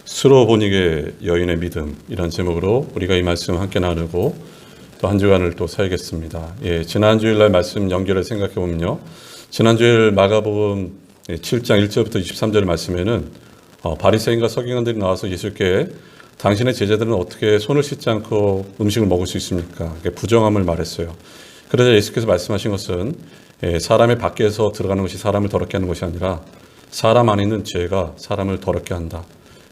수로보닉의 여인의 믿음, 이런 제목으로 우리가 이 말씀 함께 나누고 또 한 주간을 또 살겠습니다. 지난 주일날 말씀 연결을 생각해 보면요, 지난 주일 마가복음 7장 1절부터 23절 말씀에는 바리새인과 서기관들이 나와서 예수께 당신의 제자들은 어떻게 손을 씻지 않고 음식을 먹을 수 있습니까? 부정함을 말했어요. 그러자 예수께서 말씀하신 것은 사람의 밖에서 들어가는 것이 사람을 더럽게 하는 것이 아니라 사람 안에 있는 죄가 사람을 더럽게 한다.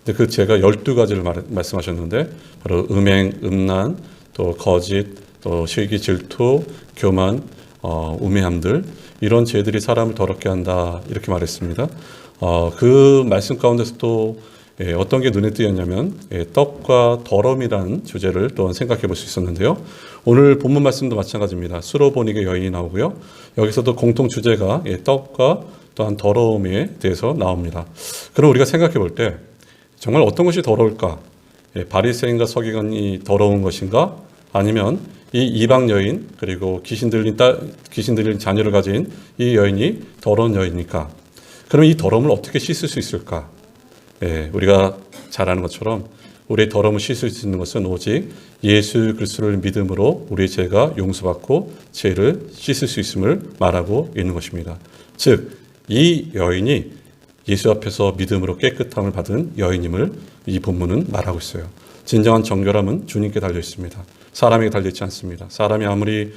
근데 그 죄가 12가지를 말씀하셨는데, 바로 음행, 음란, 또 거짓, 또 시기, 질투, 교만, 우매함들, 이런 죄들이 사람을 더럽게 한다, 이렇게 말했습니다. 그 말씀 가운데서 또 어떤 게 눈에 띄었냐면 떡과 더러움이라는 주제를 또한 생각해 볼 수 있었는데요. 오늘 본문 말씀도 마찬가지입니다. 수로보닉의 여인이 나오고요. 여기서도 공통 주제가 떡과 또한 더러움에 대해서 나옵니다. 그럼 우리가 생각해 볼 때 정말 어떤 것이 더러울까? 바리새인과 서기관이 더러운 것인가? 아니면 이 이방 여인, 그리고 귀신 들린 자녀를 가진 이 여인이 더러운 여인입니까? 그럼 이 더러움을 어떻게 씻을 수 있을까? 우리가 잘 아는 것처럼 우리의 더러움을 씻을 수 있는 것은 오직 예수 그리스도를 믿음으로 우리의 죄가 용서받고 죄를 씻을 수 있음을 말하고 있는 것입니다. 즉, 이 여인이 예수 앞에서 믿음으로 깨끗함을 받은 여인임을 이 본문은 말하고 있어요. 진정한 정결함은 주님께 달려 있습니다. 사람에게 달려 있지 않습니다. 사람이 아무리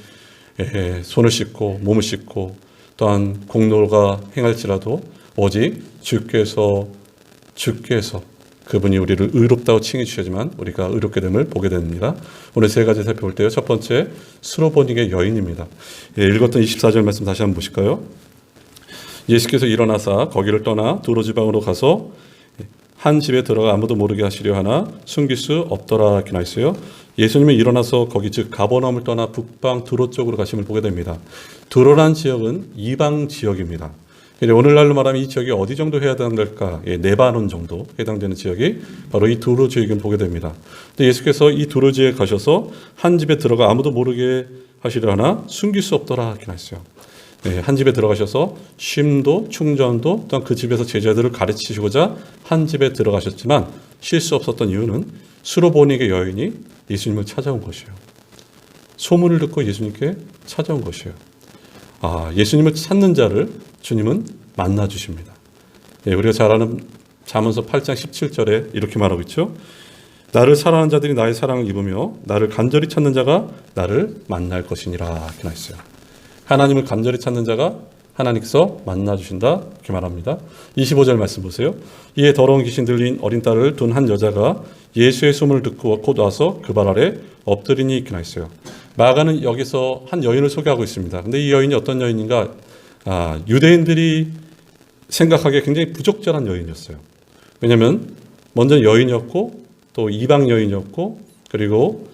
손을 씻고 몸을 씻고 또한 공로가 행할지라도 오직 주께서 그분이 우리를 의롭다고 칭해 주시지만 우리가 의롭게 됨을 보게 됩니다. 오늘 세 가지 살펴볼 때요. 첫 번째, 수로보닉의 여인입니다. 읽었던 24절 말씀 다시 한번 보실까요? 예수께서 일어나사 거기를 떠나 두로 지방으로 가서 한 집에 들어가 아무도 모르게 하시려 하나 숨길 수 없더라, 이렇게 나 있어요. 예수님이 일어나서 거기 즉 가버나움을 떠나 북방 두로 쪽으로 가심을 보게 됩니다. 두로란 지역은 이방 지역입니다. 오늘날로 말하면 이 지역이 어디 정도 해당될까? 네바논 정도 해당되는 지역이 바로 이 두로 지역을 보게 됩니다. 근데 예수께서 이 두로 지역에 가셔서 한 집에 들어가 아무도 모르게 하시려 하나 숨길 수 없더라, 이렇게 나 있어요. 한 집에 들어가셔서 쉼도 충전도 또한 그 집에서 제자들을 가르치시고자 한 집에 들어가셨지만 쉴 수 없었던 이유는 수로보닉의 여인이 예수님을 찾아온 것이에요. 소문을 듣고 예수님께 찾아온 것이에요. 예수님을 찾는 자를 주님은 만나 주십니다. 우리가 잘 아는 잠언서 8장 17절에 이렇게 말하고 있죠. 나를 사랑하는 자들이 나의 사랑을 입으며 나를 간절히 찾는 자가 나를 만날 것이니라, 이렇게 나 있어요. 하나님을 간절히 찾는 자가 하나님께서 만나주신다, 이렇게 말합니다. 25절 말씀 보세요. 이에 더러운 귀신 들린 어린 딸을 둔 한 여자가 예수의 소문을 듣고 곧 와서 그 발 아래 엎드리니, 이렇게 나 있어요. 마가는 여기서 한 여인을 소개하고 있습니다. 근데 이 여인이 어떤 여인인가? 유대인들이 생각하기에 굉장히 부적절한 여인이었어요. 왜냐하면 먼저 여인이었고 또 이방 여인이었고 그리고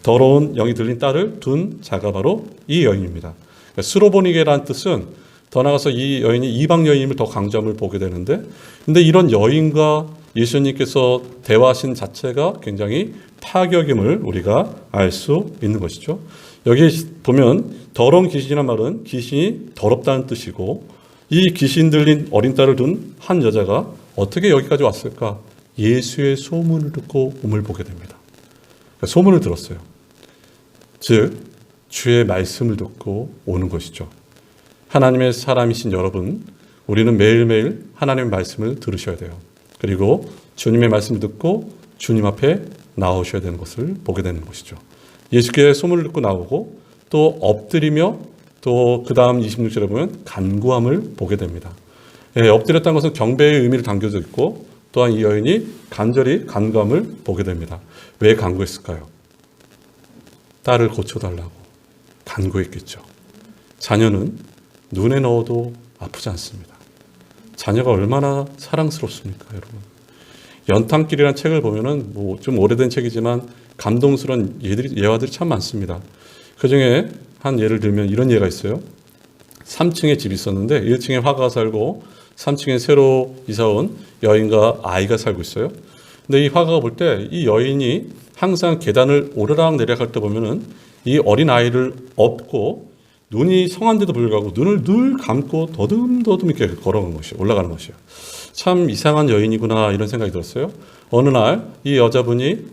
더러운 영이 들린 딸을 둔 자가 바로 이 여인입니다. 그러니까 수로보니게라는 뜻은 더 나아가서 이 여인이 이방 여인임을 더 강조함을 보게 되는데, 근데 이런 여인과 예수님께서 대화하신 자체가 굉장히 파격임을 우리가 알 수 있는 것이죠. 여기 보면 더러운 귀신이란 말은 귀신이 더럽다는 뜻이고, 이 귀신 들린 어린 딸을 둔 한 여자가 어떻게 여기까지 왔을까? 예수의 소문을 듣고 옴을 보게 됩니다. 그러니까 소문을 들었어요. 즉 주의 말씀을 듣고 오는 것이죠. 하나님의 사람이신 여러분, 우리는 매일매일 하나님의 말씀을 들으셔야 돼요. 그리고 주님의 말씀을 듣고 주님 앞에 나오셔야 되는 것을 보게 되는 것이죠. 예수께서 소문을 듣고 나오고 또 엎드리며 또 그 다음 26절에 보면 간구함을 보게 됩니다. 엎드렸다는 것은 경배의 의미를 담겨져 있고 또한 이 여인이 간절히 간구함을 보게 됩니다. 왜 간구했을까요? 딸을 고쳐달라고 간구했겠죠. 자녀는 눈에 넣어도 아프지 않습니다. 자녀가 얼마나 사랑스럽습니까, 여러분? 연탄길이라는 책을 보면은 좀 오래된 책이지만 감동스러운 예화들이 참 많습니다. 그 중에 한 예를 들면 이런 예가 있어요. 3층에 집이 있었는데 1층에 화가가 살고 3층에 새로 이사온 여인과 아이가 살고 있어요. 근데 이 화가가 볼 때 이 여인이 항상 계단을 오르락 내리락 때 보면은 이 어린 아이를 업고 눈이 성한데도 불구하고 눈을 늘 감고 더듬더듬 이렇게 걸어가는 것이에요. 올라가는 것이에요. 참 이상한 여인이구나 이런 생각이 들었어요. 어느 날 이 여자분이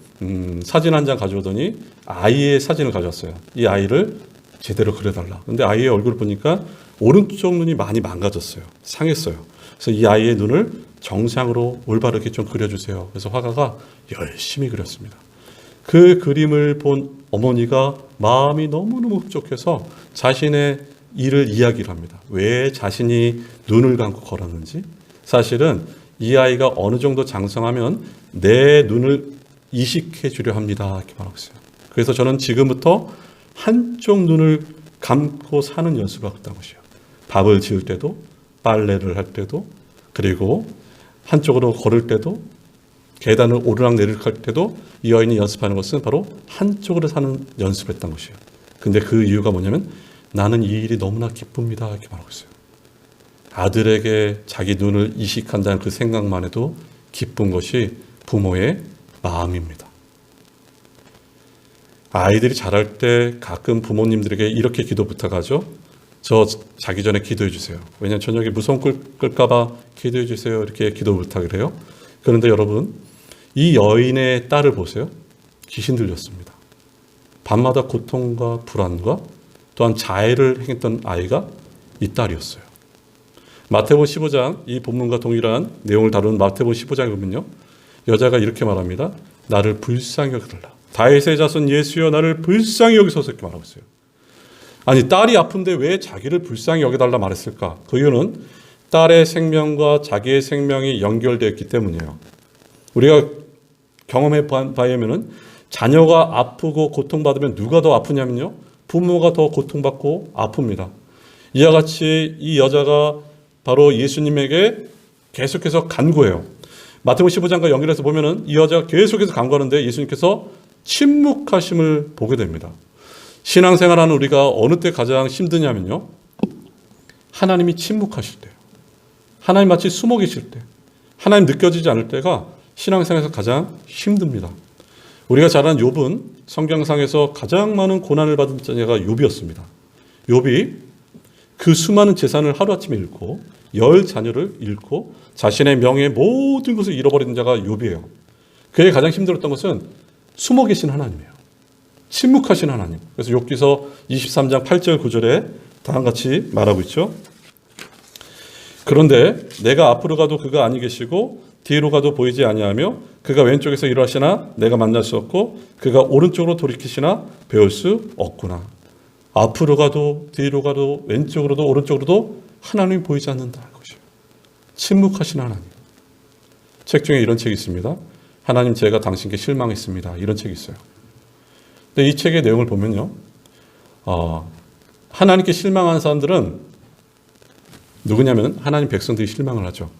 사진 한 장 가져오더니 아이의 사진을 가져왔어요. 이 아이를 제대로 그려달라. 근데 아이의 얼굴을 보니까 오른쪽 눈이 많이 망가졌어요. 상했어요. 그래서 이 아이의 눈을 정상으로 올바르게 좀 그려주세요. 그래서 화가가 열심히 그렸습니다. 그 그림을 본 어머니가 마음이 너무너무 흡족해서 자신의 일을 이야기를 합니다. 왜 자신이 눈을 감고 걸었는지. 사실은 이 아이가 어느 정도 장성하면 내 눈을 이식해 주려 합니다. 이렇게 말하고 있어요. 그래서 저는 지금부터 한쪽 눈을 감고 사는 연습을 하겠다는 것이에요. 밥을 지을 때도, 빨래를 할 때도, 그리고 한쪽으로 걸을 때도, 계단을 오르락내리락 할 때도 이 여인이 연습하는 것은 바로 한쪽으로 사는 연습을 했던 것이에요. 근데 그 이유가 뭐냐면 나는 이 일이 너무나 기쁩니다. 이렇게 말하고 있어요. 아들에게 자기 눈을 이식한다는 그 생각만 해도 기쁜 것이 부모의 마음입니다. 아이들이 자랄 때 가끔 부모님들에게 이렇게 기도 부탁하죠. 저 자기 전에 기도해 주세요. 왜냐하면 저녁에 무서운 꿈 꿀까 봐 기도해 주세요. 이렇게 기도 부탁을 해요. 그런데 여러분, 이 여인의 딸을 보세요. 귀신 들렸습니다. 밤마다 고통과 불안과 또한 자해를 행했던 아이가 이 딸이었어요. 마태복음 15장, 이 본문과 동일한 내용을 다루는 마태복음 15장에 보면요. 여자가 이렇게 말합니다. 나를 불쌍히 여겨달라. 다윗의 자손 예수여 나를 불쌍히 여기소서 이렇게 말하고 있어요. 아니 딸이 아픈데 왜 자기를 불쌍히 여겨달라 말했을까? 그 이유는 딸의 생명과 자기의 생명이 연결되어 있기 때문이에요. 우리가 경험해 봐야면은 자녀가 아프고 고통받으면 누가 더 아프냐면요. 부모가 더 고통받고 아픕니다. 이와 같이 이 여자가 바로 예수님에게 계속해서 간구해요. 마태복음 15장과 연결해서 보면은 이 여자가 계속해서 간구하는데 예수님께서 침묵하심을 보게 됩니다. 신앙생활하는 우리가 어느 때 가장 힘드냐면요. 하나님이 침묵하실 때요. 하나님 마치 숨어 계실 때, 하나님 느껴지지 않을 때가 신앙생활에서 가장 힘듭니다. 우리가 잘 아는 욥은 성경상에서 가장 많은 고난을 받은 자가 욥이었습니다. 욥이 그 수많은 재산을 하루아침에 잃고 10 자녀를 잃고 자신의 명예 모든 것을 잃어버린 자가 욥이에요. 그의 가장 힘들었던 것은 숨어 계신 하나님이에요. 침묵하신 하나님. 그래서 욥기서 23장 8절 9절에 다음과 같이 말하고 있죠. 그런데 내가 앞으로 가도 그가 아니 계시고 뒤로 가도 보이지 아니하며 그가 왼쪽에서 일하시나 내가 만날 수 없고 그가 오른쪽으로 돌이키시나 배울 수 없구나. 앞으로 가도 뒤로 가도 왼쪽으로도 오른쪽으로도 하나님이 보이지 않는다는 것이에요. 침묵하신 하나님. 책 중에 이런 책이 있습니다. 하나님 제가 당신께 실망했습니다. 이런 책이 있어요. 근데 이 책의 내용을 보면요. 하나님께 실망한 사람들은 누구냐면 하나님 백성들이 실망을 하죠.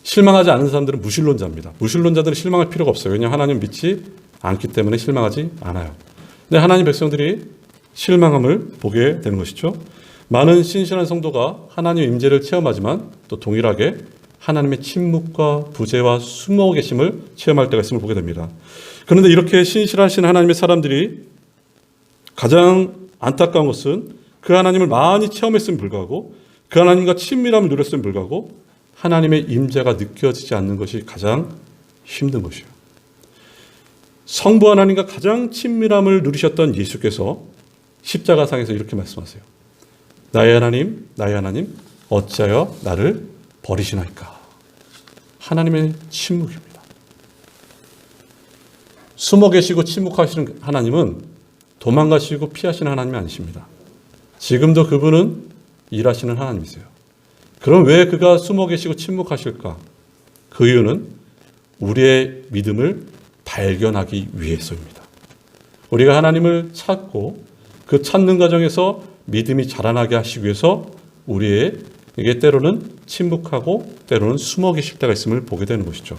실망하지 않은 사람들은 무신론자입니다. 무신론자들은 실망할 필요가 없어요. 왜냐하면 하나님 믿지 않기 때문에 실망하지 않아요. 근데 하나님 백성들이 실망함을 보게 되는 것이죠. 많은 신실한 성도가 하나님의 임재를 체험하지만 또 동일하게 하나님의 침묵과 부재와 숨어 계심을 체험할 때가 있음을 보게 됩니다. 그런데 이렇게 신실하신 하나님의 사람들이 가장 안타까운 것은 그 하나님을 많이 체험했음에 불구하고 그 하나님과 친밀함을 누렸음에 불구하고 하나님의 임재가 느껴지지 않는 것이 가장 힘든 것이에요. 성부 하나님과 가장 친밀함을 누리셨던 예수께서 십자가상에서 이렇게 말씀하세요. 나의 하나님, 어찌하여 나를 버리시나이까. 하나님의 침묵입니다. 숨어 계시고 침묵하시는 하나님은 도망가시고 피하시는 하나님이 아니십니다. 지금도 그분은 일하시는 하나님이세요. 그럼 왜 그가 숨어 계시고 침묵하실까? 그 이유는 우리의 믿음을 발견하기 위해서입니다. 우리가 하나님을 찾고 그 찾는 과정에서 믿음이 자라나게 하시기 위해서 우리에게 때로는 침묵하고 때로는 숨어 계실 때가 있음을 보게 되는 것이죠.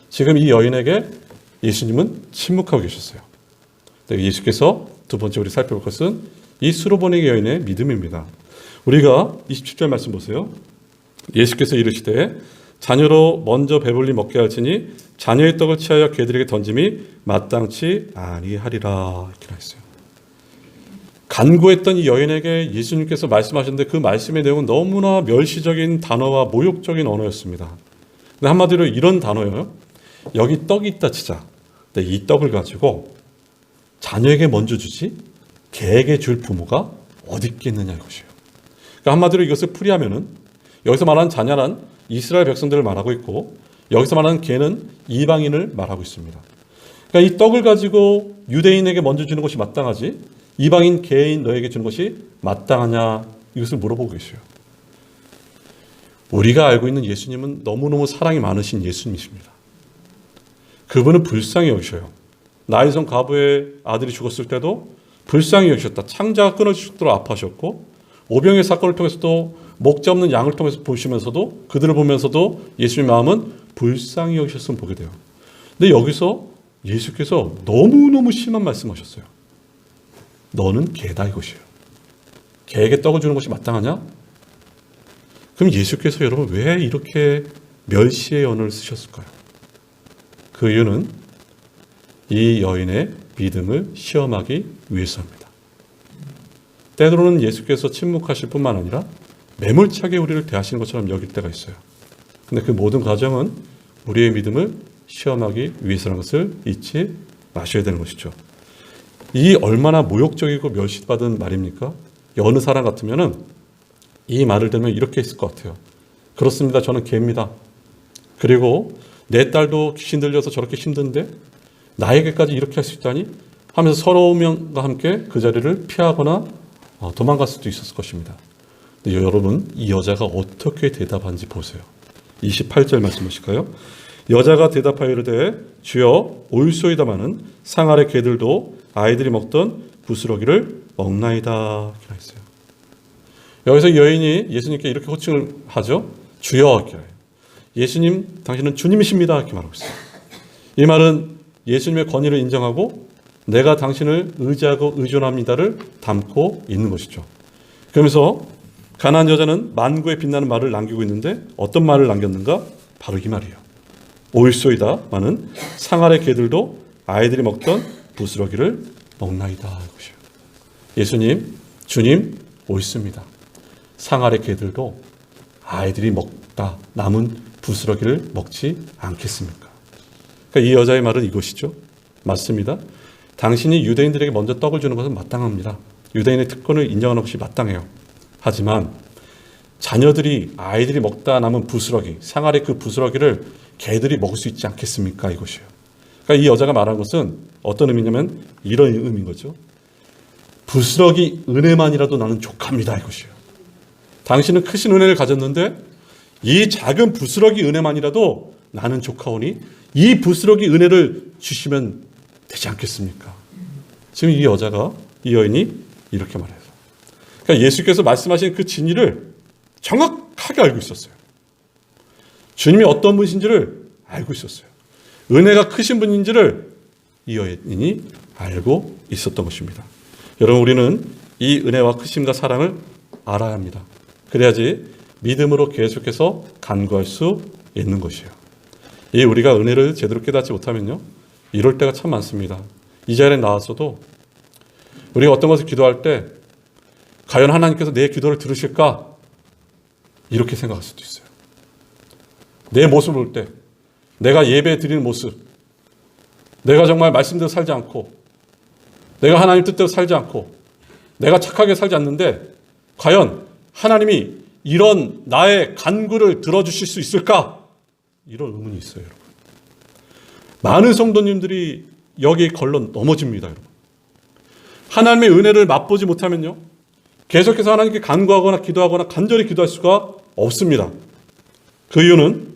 지금 이 여인에게 예수님은 침묵하고 계셨어요. 예수께서 두 번째 우리 살펴볼 것은 이 수로보니 여인의 믿음입니다. 우리가 27절 말씀 보세요. 예수께서 이르시되 자녀로 먼저 배불리 먹게 할지니 자녀의 떡을 취하여 개들에게 던짐이 마땅치 아니하리라. 이렇게 했어요. 간구했던 이 여인에게 예수님께서 말씀하셨는데 그 말씀의 내용은 너무나 멸시적인 단어와 모욕적인 언어였습니다. 근데 한마디로 이런 단어예요. 여기 떡이 있다 치자. 근데 이 떡을 가지고 자녀에게 먼저 주지 개에게 줄 부모가 어디 있겠느냐 이것이에요. 그러니까 한마디로 이것을 풀이하면은 여기서 말하는 자녀란 이스라엘 백성들을 말하고 있고 여기서 말하는 개는 이방인을 말하고 있습니다. 그러니까 이 떡을 가지고 유대인에게 먼저 주는 것이 마땅하지 이방인 개인 너에게 주는 것이 마땅하냐 이것을 물어보고 계세요. 우리가 알고 있는 예수님은 너무너무 사랑이 많으신 예수님이십니다. 그분은 불쌍히 여기셔요. 나인성 과부의 아들이 죽었을 때도 불쌍히 여기셨다. 창자가 끊어질 정도로 아파하셨고 오병의 사건을 통해서도 목자 없는 양을 통해서 보시면서도 그들을 보면서도 예수님의 마음은 불쌍히 여기셨으면 보게 돼요. 근데 여기서 예수께서 너무너무 심한 말씀하셨어요. 너는 개다 이것이에요. 개에게 떡을 주는 것이 마땅하냐? 그럼 예수께서 여러분 왜 이렇게 멸시의 언어를 쓰셨을까요? 그 이유는 이 여인의 믿음을 시험하기 위해서입니다. 때로는 예수께서 침묵하실 뿐만 아니라 매몰차게 우리를 대하시는 것처럼 여길 때가 있어요. 근데 그 모든 과정은 우리의 믿음을 시험하기 위해서라는 것을 잊지 마셔야 되는 것이죠. 이 얼마나 모욕적이고 멸시받은 말입니까? 어느 사람 같으면은 이 말을 들으면 이렇게 했을 것 같아요. 그렇습니다. 저는 개입니다. 그리고 내 딸도 귀신 들려서 저렇게 힘든데 나에게까지 이렇게 할 수 있다니 하면서 서러움과 함께 그 자리를 피하거나 도망갈 수도 있었을 것입니다. 근데 여러분 이 여자가 어떻게 대답한지 보세요. 28절 말씀하실까요? 여자가 대답하여 이르되 주여 옳소이다마는 상 아래 개들도 아이들이 먹던 부스러기를 먹나이다 했어요. 여기서 여인이 예수님께 이렇게 호칭을 하죠. 주여. 예수님 당신은 주님이십니다 이렇게 말하고 있어요. 이 말은 예수님의 권위를 인정하고 내가 당신을 의지하고 의존합니다를 담고 있는 것이죠. 그러면서 가나안 여자는 만구에 빛나는 말을 남기고 있는데 어떤 말을 남겼는가? 바로 이 말이에요. 옳소이다마는 상 아래 개들도 아이들이 먹던 부스러기를 먹나이다 이것이에요. 예수님, 주님 옳습니다. 상 아래 개들도 아이들이 먹다 남은 부스러기를 먹지 않겠습니까? 그러니까 이 여자의 말은 이것이죠. 맞습니다. 당신이 유대인들에게 먼저 떡을 주는 것은 마땅합니다. 유대인의 특권을 인정하는 것이 마땅해요. 하지만 자녀들이 아이들이 먹다 남은 부스러기, 상 아래 그 부스러기를 개들이 먹을 수 있지 않겠습니까? 이것이에요. 그러니까 이 여자가 말한 것은 어떤 의미냐면 이런 의미인 거죠. 부스러기 은혜만이라도 나는 족합니다. 이것이에요. 당신은 크신 은혜를 가졌는데 이 작은 부스러기 은혜만이라도 나는 족하오니 이 부스러기 은혜를 주시면 되지 않겠습니까? 지금 이 여인이 이렇게 말해요. 그러니까 예수께서 말씀하신 그 진리를 정확하게 알고 있었어요. 주님이 어떤 분이신지를 알고 있었어요. 은혜가 크신 분인지를 이 여인이 알고 있었던 것입니다. 여러분 우리는 이 은혜와 크심과 사랑을 알아야 합니다. 그래야지 믿음으로 계속해서 간구할 수 있는 것이에요. 이 우리가 은혜를 제대로 깨닫지 못하면요. 이럴 때가 참 많습니다. 이 자리에 나왔어도 우리가 어떤 것을 기도할 때 과연 하나님께서 내 기도를 들으실까? 이렇게 생각할 수도 있어요. 내 모습을 볼 때 내가 예배 드리는 모습 내가 정말 말씀대로 살지 않고 내가 하나님 뜻대로 살지 않고 내가 착하게 살지 않는데 과연 하나님이 이런 나의 간구를 들어주실 수 있을까? 이런 의문이 있어요. 여러분. 많은 성도님들이 여기에 걸러 넘어집니다. 여러분. 하나님의 은혜를 맛보지 못하면요. 계속해서 하나님께 간구하거나 기도하거나 간절히 기도할 수가 없습니다. 그 이유는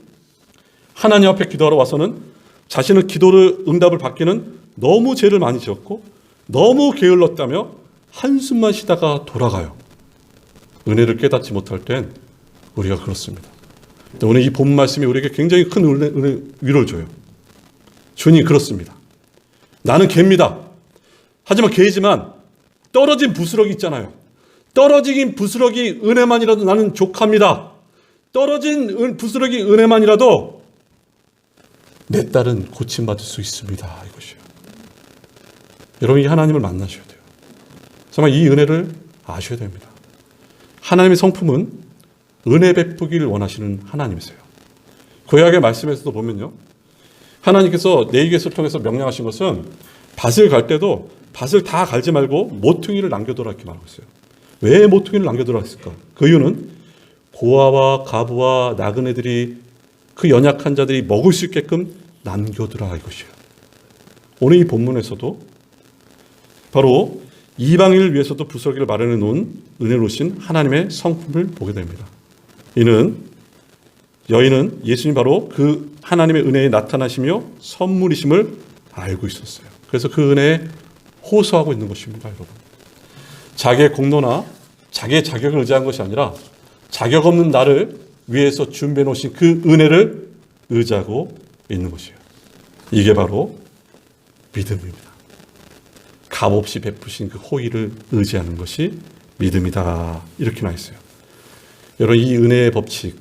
하나님 앞에 기도하러 와서는 자신의 기도를 응답을 받기는 너무 죄를 많이 지었고 너무 게을렀다며 한숨만 쉬다가 돌아가요. 은혜를 깨닫지 못할 땐 우리가 그렇습니다. 오늘 이 본 말씀이 우리에게 굉장히 큰 은혜 위로를 줘요. 주님 그렇습니다. 나는 개입니다. 하지만 개이지만 떨어진 부스러기 있잖아요. 떨어진 부스러기 은혜만이라도 나는 족합니다. 떨어진 부스러기 은혜만이라도 내 딸은 고침받을 수 있습니다. 이것이요. 여러분이 하나님을 만나셔야 돼요. 정말 이 은혜를 아셔야 됩니다. 하나님의 성품은 은혜 베푸기를 원하시는 하나님이세요. 구약의 말씀에서도 보면요, 하나님께서 레위기를 통해서 명령하신 것은 밭을 갈 때도 밭을 다 갈지 말고 모퉁이를 남겨두라 이렇게 말하고 있어요. 왜 모퉁이를 남겨두라 했을까? 그 이유는 고아와 가부와 나그네들이, 그 연약한 자들이 먹을 수 있게끔 남겨두라 이것이에요. 오늘 이 본문에서도 바로 이방인을 위해서도 부스러기를 마련해 놓은 은혜로우신 하나님의 성품을 보게 됩니다. 여인은 예수님 바로 그 하나님의 은혜에 나타나시며 선물이심을 알고 있었어요. 그래서 그 은혜에 호소하고 있는 것입니다, 여러분. 자기의 공로나 자기의 자격을 의지한 것이 아니라 자격 없는 나를 위해서 준비해 놓으신 그 은혜를 의지하고 있는 것이에요. 이게 바로 믿음입니다. 값없이 베푸신 그 호의를 의지하는 것이 믿음이다. 이렇게 나와 있어요. 여러분, 이 은혜의 법칙,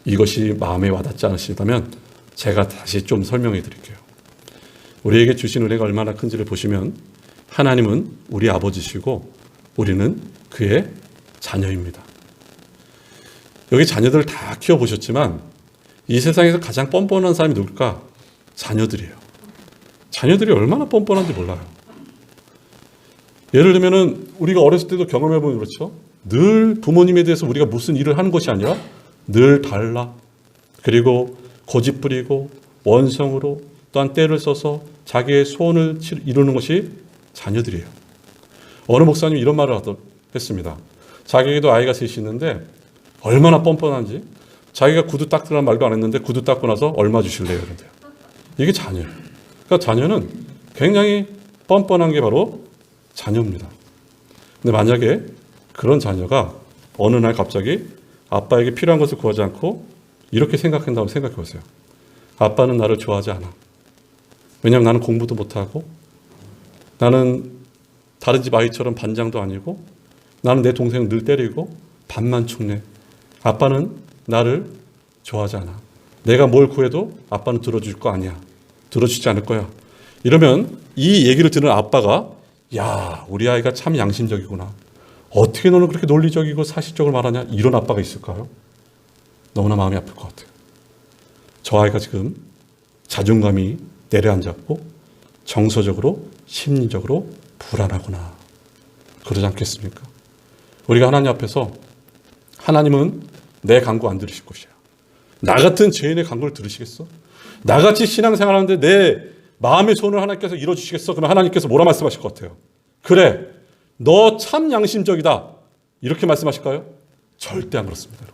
이것이 마음에 와닿지 않으시다면 제가 다시 좀 설명해 드릴게요. 우리에게 주신 은혜가 얼마나 큰지를 보시면 하나님은 우리 아버지시고 우리는 그의 자녀입니다. 여기 자녀들을 다 키워보셨지만 이 세상에서 가장 뻔뻔한 사람이 누굴까? 자녀들이에요. 자녀들이 얼마나 뻔뻔한지 몰라요. 예를 들면 우리가 어렸을 때도 경험해보면 그렇죠. 늘 부모님에 대해서 우리가 무슨 일을 하는 것이 아니라 늘 달라. 그리고 고집 부리고 원성으로 또한 때를 써서 자기의 소원을 이루는 것이 자녀들이에요. 어느 목사님이 이런 말을 했습니다. 자기에게도 아이가 셋이 있는데 얼마나 뻔뻔한지, 자기가 구두 닦으라는 말도 안 했는데 구두 닦고 나서 얼마 주실래요? 그런데요. 이게 자녀예요. 그러니까 자녀는 굉장히 뻔뻔한 게 바로 자녀입니다. 근데 만약에 그런 자녀가 어느 날 갑자기 아빠에게 필요한 것을 구하지 않고 이렇게 생각한다고 생각해 보세요. 아빠는 나를 좋아하지 않아. 왜냐하면 나는 공부도 못하고, 나는 다른 집 아이처럼 반장도 아니고, 나는 내 동생을 늘 때리고 밥만 축내. 아빠는 나를 좋아하지 않아. 내가 뭘 구해도 아빠는 들어줄 거 아니야. 들어주지 않을 거야. 이러면 이 얘기를 듣는 아빠가, 야, 우리 아이가 참 양심적이구나. 어떻게 너는 그렇게 논리적이고 사실적으로 말하냐? 이런 아빠가 있을까요? 너무나 마음이 아플 것 같아요. 저 아이가 지금 자존감이 내려앉았고 정서적으로 심리적으로 불안하구나. 그러지 않겠습니까? 우리가 하나님 앞에서, 하나님은 내 간구 안 들으실 것이야. 나 같은 죄인의 간구를 들으시겠어? 나같이 신앙생활하는데 내 마음의 소원을 하나님께서 이뤄주시겠어? 그러면 하나님께서 뭐라 말씀하실 것 같아요? 그래, 너 참 양심적이다. 이렇게 말씀하실까요? 절대 안 그렇습니다.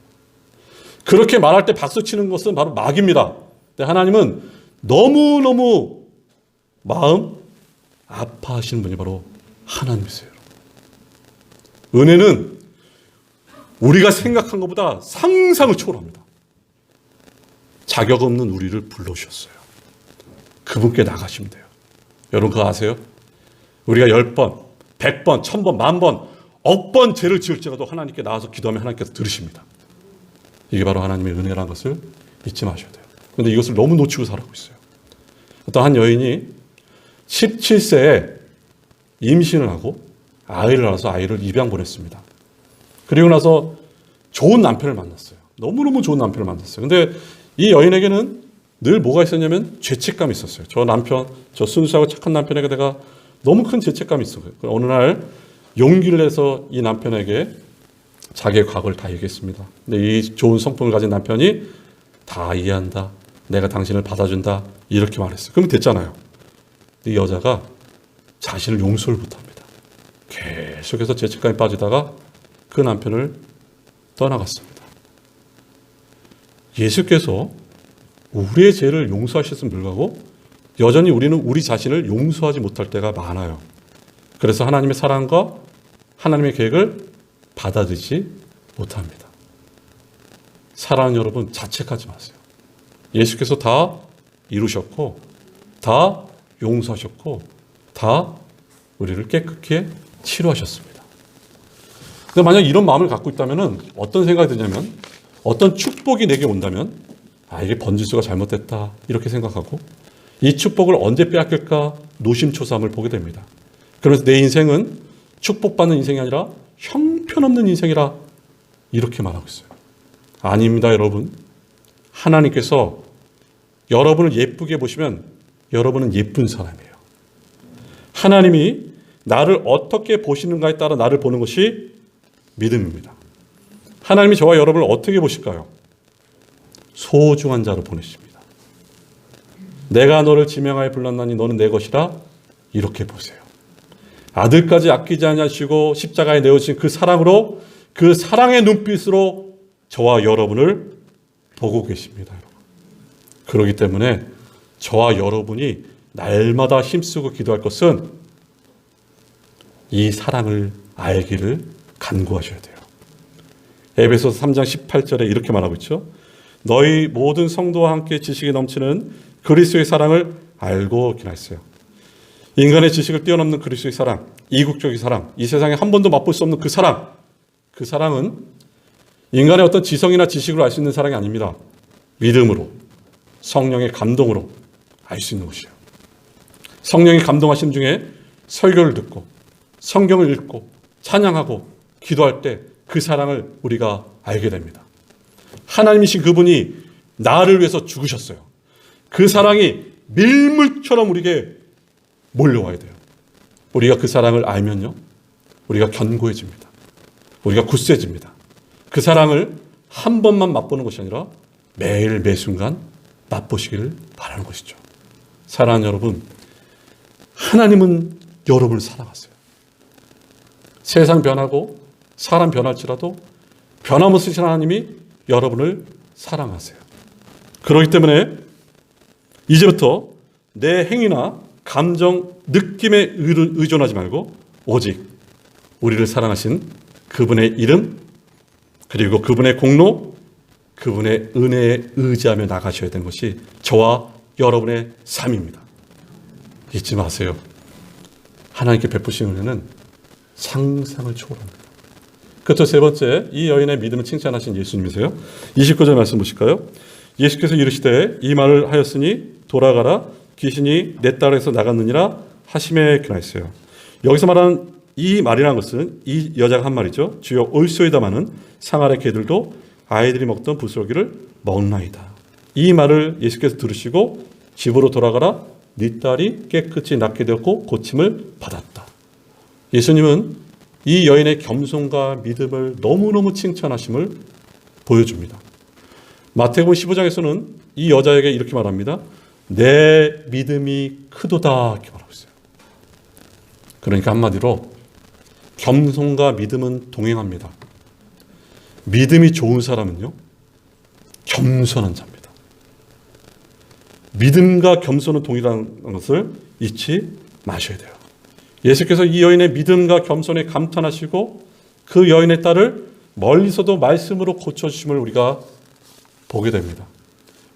그렇게 말할 때 박수 치는 것은 바로 막입니다. 근데 하나님은 너무너무 마음 아파하시는 분이 바로 하나님이세요. 은혜는 우리가 생각한 것보다 상상을 초월합니다. 자격 없는 우리를 불러주셨어요. 그분께 나가시면 돼요. 여러분 그거 아세요? 우리가 10번, 100번, 1000번, 10,000번, 억번 죄를 지을지라도 하나님께 나와서 기도하면 하나님께서 들으십니다. 이게 바로 하나님의 은혜라는 것을 잊지 마셔야 돼요. 그런데 이것을 너무 놓치고 살아가고 있어요. 어떤 한 여인이 17세에 임신을 하고 아이를 낳아서 아이를 입양 보냈습니다. 그리고 나서 좋은 남편을 만났어요. 너무너무 좋은 남편을 만났어요. 근데 이 여인에게는 늘 뭐가 있었냐면 죄책감이 있었어요. 저 남편, 저 순수하고 착한 남편에게 내가 너무 큰 죄책감이 있어요. 어느 날 용기를 내서 이 남편에게 자기의 과거를 다 얘기했습니다. 근데 이 좋은 성품을 가진 남편이 다 이해한다. 내가 당신을 받아준다. 이렇게 말했어요. 그러면 됐잖아요. 이 여자가 자신을 용서를 못합니다. 계속해서 죄책감에 빠지다가 그 남편을 떠나갔습니다. 예수께서 우리의 죄를 용서하셨음을 불구하고 여전히 우리는 우리 자신을 용서하지 못할 때가 많아요. 그래서 하나님의 사랑과 하나님의 계획을 받아들이지 못합니다. 사랑하는 여러분, 자책하지 마세요. 예수께서 다 이루셨고 다 용서하셨고 다 우리를 깨끗게 치료하셨습니다. 근데 만약 이런 마음을 갖고 있다면 어떤 생각이 드냐면, 어떤 축복이 내게 온다면 이게 번지수가 잘못됐다 이렇게 생각하고 이 축복을 언제 빼앗길까 노심초사함을 보게 됩니다. 그러면서 내 인생은 축복받는 인생이 아니라 형편없는 인생이라 이렇게 말하고 있어요. 아닙니다, 여러분. 하나님께서 여러분을 예쁘게 보시면 여러분은 예쁜 사람이에요. 하나님이 나를 어떻게 보시는가에 따라 나를 보는 것이 믿음입니다. 하나님이 저와 여러분을 어떻게 보실까요? 소중한 자로 보내십니다. 내가 너를 지명하여 불렀나니 너는 내 것이라 이렇게 보세요. 아들까지 아끼지 아니하시고 십자가에 내어주신 그 사랑으로, 그 사랑의 눈빛으로 저와 여러분을 보고 계십니다. 그렇기 때문에 저와 여러분이 날마다 힘쓰고 기도할 것은 이 사랑을 알기를 간구하셔야 돼요. 에베소서 3장 18절에 이렇게 말하고 있죠. 너희 모든 성도와 함께 지식이 넘치는 그리스도의 사랑을 알고 기나했어요. 인간의 지식을 뛰어넘는 그리스도의 사랑, 이국적인 사랑, 이 세상에 한 번도 맛볼 수 없는 그 사랑, 그 사랑은 인간의 어떤 지성이나 지식으로 알 수 있는 사랑이 아닙니다. 믿음으로, 성령의 감동으로 알 수 있는 것이에요. 성령이 감동하신 중에 설교를 듣고 성경을 읽고 찬양하고 기도할 때 그 사랑을 우리가 알게 됩니다. 하나님이신 그분이 나를 위해서 죽으셨어요. 그 사랑이 밀물처럼 우리에게 몰려와야 돼요. 우리가 그 사랑을 알면요, 우리가 견고해집니다. 우리가 굳세집니다. 그 사랑을 한 번만 맛보는 것이 아니라 매일 매순간 맛보시기를 바라는 것이죠. 사랑하는 여러분, 하나님은 여러분을 사랑하세요. 세상 변하고 사람 변할지라도 변함없으신 하나님이 여러분을 사랑하세요. 그렇기 때문에 이제부터 내 행위나 감정, 느낌에 의존하지 말고 오직 우리를 사랑하신 그분의 이름, 그리고 그분의 공로, 그분의 은혜에 의지하며 나가셔야 되는 것이 저와 여러분의 삶입니다. 잊지 마세요. 하나님께 베푸신 은혜는 상상을 초월합니다. 그렇죠. 세 번째, 이 여인의 믿음을 칭찬하신 예수님이세요. 29절 말씀 보실까요? 예수께서 이르시되 이 말을 하였으니 돌아가라, 귀신이 내 딸에서 나갔느니라 하심에 기나했어요. 여기서 말하는 이 말이라는 것은 이 여자가 한 말이죠. 주여 올소이다마는 상 아래 개들도 아이들이 먹던 부스러기를 먹나이다. 이 말을 예수께서 들으시고 집으로 돌아가라, 네 딸이 깨끗이 낫게 되었고 고침을 받았다. 예수님은 이 여인의 겸손과 믿음을 너무너무 칭찬하심을 보여줍니다. 마태복음 15장에서는 이 여자에게 이렇게 말합니다. 내 믿음이 크도다 이렇게 말하고 있어요. 그러니까 한마디로 겸손과 믿음은 동행합니다. 믿음이 좋은 사람은요, 겸손한 자입니다. 믿음과 겸손은 동일한 것을 잊지 마셔야 돼요. 예수께서 이 여인의 믿음과 겸손에 감탄하시고 그 여인의 딸을 멀리서도 말씀으로 고쳐주심을 우리가 보게 됩니다.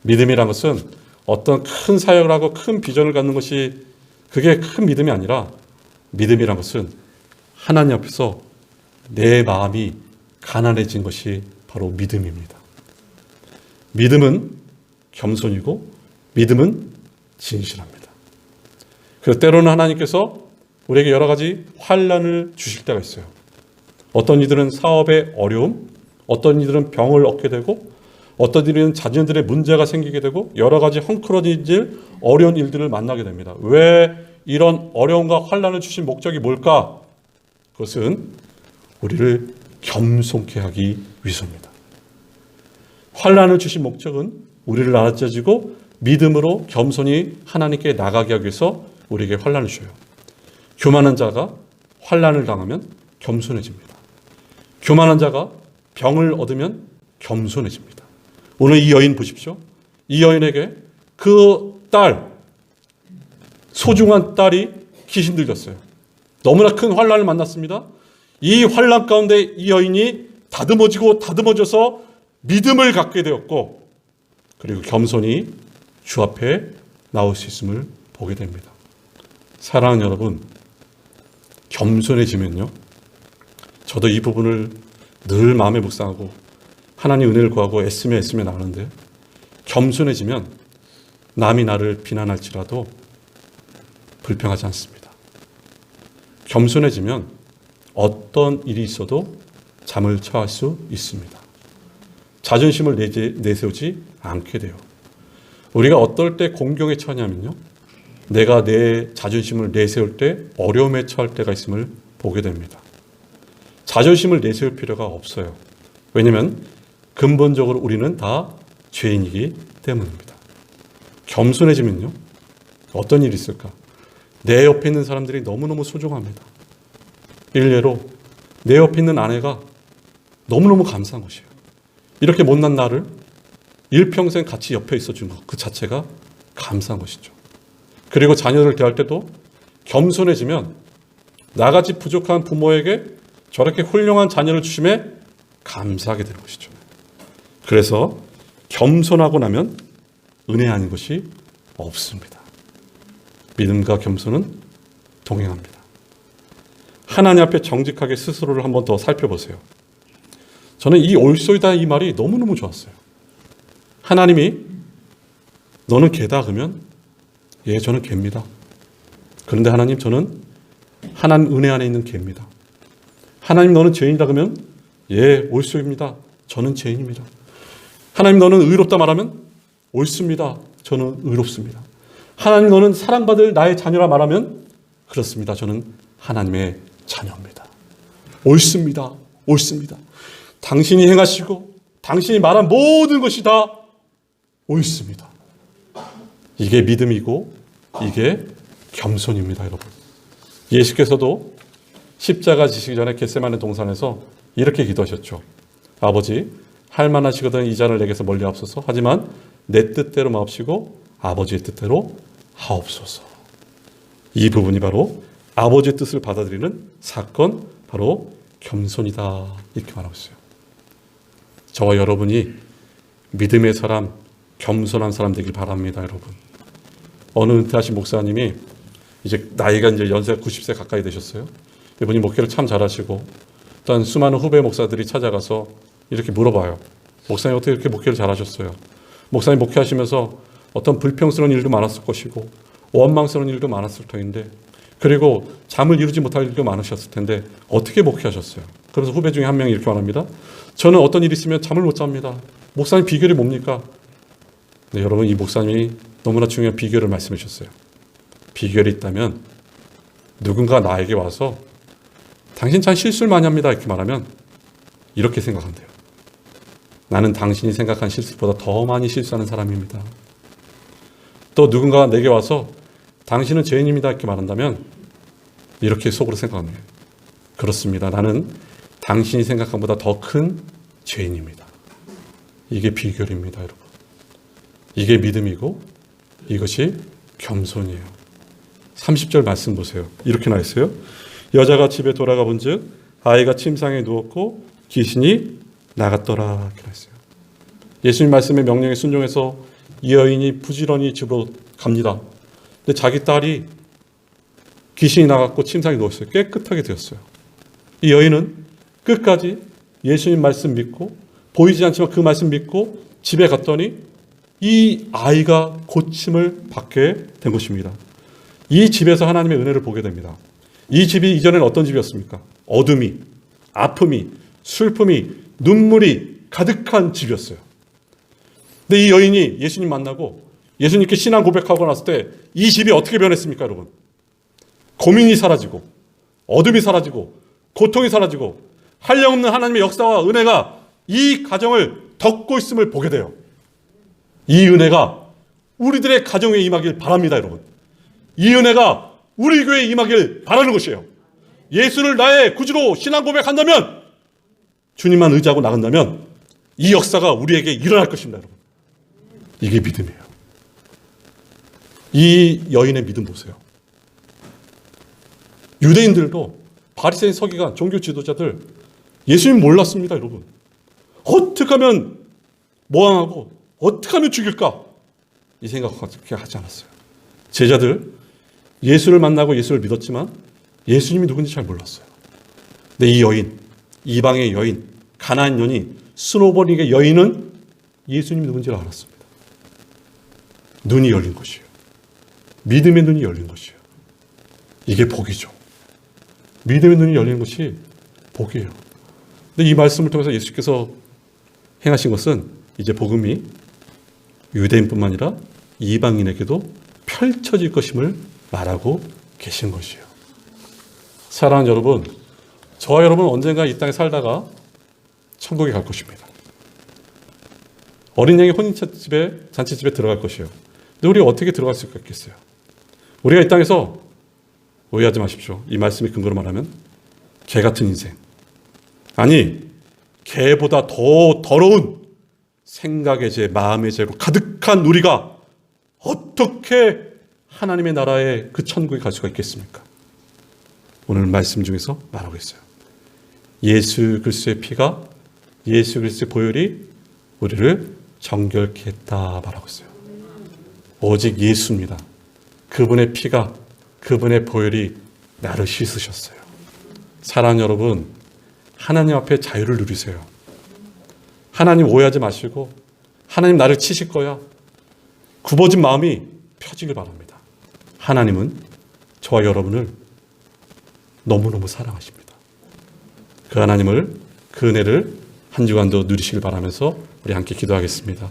믿음이란 것은 어떤 큰 사역을 하고 큰 비전을 갖는 것이 그게 큰 믿음이 아니라 믿음이란 것은 하나님 앞에서 내 마음이 가난해진 것이 바로 믿음입니다. 믿음은 겸손이고 믿음은 진실합니다. 그래서 때로는 하나님께서 우리에게 여러 가지 환난을 주실 때가 있어요. 어떤 이들은 사업의 어려움, 어떤 이들은 병을 얻게 되고 어떤 이들은 자녀들의 문제가 생기게 되고 여러 가지 헝클어진 어려운 일들을 만나게 됩니다. 왜 이런 어려움과 환난을 주신 목적이 뭘까? 그것은 우리를 겸손케 하기 위해서입니다. 환난을 주신 목적은 우리를 낮아지고 믿음으로 겸손히 하나님께 나가게 하기 위해서 우리에게 환난을 주셔요. 교만한 자가 환난을 당하면 겸손해집니다. 교만한 자가 병을 얻으면 겸손해집니다. 오늘 이 여인 보십시오. 이 여인에게 그 딸, 소중한 딸이 귀신 들렸어요. 너무나 큰 환난을 만났습니다. 이 환난 가운데 이 여인이 다듬어져서 믿음을 갖게 되었고 그리고 겸손히 주 앞에 나올 수 있음을 보게 됩니다. 사랑하는 여러분, 겸손해지면요, 저도 이 부분을 늘 마음에 묵상하고 하나님 은혜를 구하고 애쓰며 나가는데, 겸손해지면 남이 나를 비난할지라도 불평하지 않습니다. 겸손해지면 어떤 일이 있어도 잠을 처할 수 있습니다. 자존심을 내세우지 않게 돼요. 우리가 어떨 때 공경에 처하냐면요, 내가 내 자존심을 내세울 때 어려움에 처할 때가 있음을 보게 됩니다. 자존심을 내세울 필요가 없어요. 왜냐하면 근본적으로 우리는 다 죄인이기 때문입니다. 겸손해지면요, 어떤 일이 있을까? 내 옆에 있는 사람들이 너무너무 소중합니다. 일례로 내 옆에 있는 아내가 너무너무 감사한 것이에요. 이렇게 못난 나를 일평생 같이 옆에 있어준 것, 그 자체가 감사한 것이죠. 그리고 자녀를 대할 때도 겸손해지면 나같이 부족한 부모에게 저렇게 훌륭한 자녀를 주심에 감사하게 되는 것이죠. 그래서 겸손하고 나면 은혜 아닌 것이 없습니다. 믿음과 겸손은 동행합니다. 하나님 앞에 정직하게 스스로를 한번 더 살펴보세요. 저는 이 올소이다 이 말이 너무너무 좋았어요. 하나님이 너는 개다 그러면 예, 저는 개입니다. 그런데 하나님, 저는 하나님 은혜 안에 있는 개입니다. 하나님, 너는 죄인이다 그러면 예, 올소입니다. 저는 죄인입니다. 하나님, 너는 의롭다 말하면 옳습니다. 저는 의롭습니다. 하나님, 너는 사랑받을 나의 자녀라 말하면 그렇습니다. 저는 하나님의 자녀입니다. 옳습니다. 옳습니다. 당신이 행하시고 당신이 말한 모든 것이 다 옳습니다. 이게 믿음이고 이게 겸손입니다, 여러분. 예수께서도 십자가 지시기 전에 겟세마네 동산에서 이렇게 기도하셨죠. 아버지, 할 만하시거든 이 잔을 내게서 멀리 하옵소서. 하지만 내 뜻대로 마옵시고 아버지의 뜻대로 하옵소서. 이 부분이 바로 아버지의 뜻을 받아들이는 사건, 바로 겸손이다, 이렇게 말하고 있어요. 저와 여러분이 믿음의 사람, 겸손한 사람 되길 바랍니다, 여러분. 어느 은퇴하신 목사님이 이제 나이가 이제 연세가 90세 가까이 되셨어요. 이분이 목회를 참 잘하시고, 일단 수많은 후배 목사들이 찾아가서 이렇게 물어봐요. 목사님, 어떻게 이렇게 목회를 잘하셨어요? 목사님 목회하시면서 어떤 불평스러운 일도 많았을 것이고 원망스러운 일도 많았을 터인데, 그리고 잠을 이루지 못할 일도 많으셨을 텐데 어떻게 목회하셨어요? 그래서 후배 중에 한 명이 이렇게 말합니다. 저는 어떤 일이 있으면 잠을 못 잡니다. 목사님, 비결이 뭡니까? 네, 여러분, 이 목사님이 너무나 중요한 비결을 말씀해 주셨어요. 비결이 있다면 누군가 나에게 와서 당신 참 실수를 많이 합니다, 이렇게 말하면 이렇게 생각한대요. 나는 당신이 생각한 실수보다 더 많이 실수하는 사람입니다. 또 누군가 내게 와서 당신은 죄인입니다, 이렇게 말한다면 이렇게 속으로 생각합니다. 그렇습니다. 나는 당신이 생각한 것보다 더 큰 죄인입니다. 이게 비결입니다, 여러분. 이게 믿음이고 이것이 겸손이에요. 30절 말씀 보세요. 이렇게 나와 있어요. 여자가 집에 돌아가 본즉 아이가 침상에 누웠고 귀신이 나갔더라, 이렇게 나와 있어요. 예수님 말씀의 명령에 순종해서 이 여인이 부지런히 집으로 갑니다. 근데 자기 딸이 귀신이 나갔고 침상에 누웠어요. 깨끗하게 되었어요. 이 여인은 끝까지 예수님 말씀 믿고, 보이지 않지만 그 말씀 믿고 집에 갔더니 이 아이가 고침을 받게 된 것입니다. 이 집에서 하나님의 은혜를 보게 됩니다. 이 집이 이전에는 어떤 집이었습니까? 어둠이, 아픔이, 슬픔이, 눈물이 가득한 집이었어요. 근데 이 여인이 예수님 만나고 예수님께 신앙 고백하고 났을 때 이 집이 어떻게 변했습니까, 여러분? 고민이 사라지고 어둠이 사라지고 고통이 사라지고 한량없는 하나님의 역사와 은혜가 이 가정을 덮고 있음을 보게 돼요. 이 은혜가 우리들의 가정에 임하길 바랍니다, 여러분. 이 은혜가 우리 교회에 임하길 바라는 것이에요. 예수를 나의 구주로 신앙 고백한다면, 주님만 의지하고 나간다면 이 역사가 우리에게 일어날 것입니다, 여러분. 이게 믿음이에요. 이 여인의 믿음 보세요. 유대인들도, 바리새인 서기관, 종교 지도자들 예수님 몰랐습니다, 여러분. 어떻게 하면 모함하고 어떻게 하면 죽일까? 이 생각밖에 하지 않았어요. 제자들 예수를 만나고 예수를 믿었지만 예수님이 누군지 잘 몰랐어요. 근데 이 여인, 이방의 여인, 가나안 여인, 스노버릭의 여인은 예수님이 누군지를 알았습니다. 눈이 열린 것이에요. 믿음의 눈이 열린 것이에요. 이게 복이죠. 믿음의 눈이 열린 것이 복이에요. 근데 이 말씀을 통해서 예수께서 행하신 것은 이제 복음이 유대인뿐만 아니라 이방인에게도 펼쳐질 것임을 말하고 계신 것이에요. 사랑하는 여러분, 저와 여러분 언젠가 이 땅에 살다가 천국에 갈 것입니다. 어린 양의 혼인잔치집에 잔치집에 들어갈 것이에요. 근데 우리가 어떻게 들어갈 수 있겠어요? 우리가 이 땅에서 오해하지 마십시오. 이 말씀의 근거로 말하면 개 같은 인생, 아니 개보다 더 더러운 생각의 죄, 마음의 죄로 가득한 우리가 어떻게 하나님의 나라에 그 천국에 갈 수가 있겠습니까? 오늘 말씀 중에서 말하고 있어요. 예수 그리스도의 피가, 예수 그리스도의 보혈이 우리를 정결케 했다 말하고 있어요. 오직 예수입니다. 그분의 피가, 그분의 보혈이 나를 씻으셨어요. 사랑하는 여러분, 하나님 앞에 자유를 누리세요. 하나님 오해하지 마시고 하나님 나를 치실 거야. 굽어진 마음이 펴지길 바랍니다. 하나님은 저와 여러분을 너무너무 사랑하십니다. 그 하나님을, 그 은혜를 한 주간도 누리시길 바라면서 우리 함께 기도하겠습니다.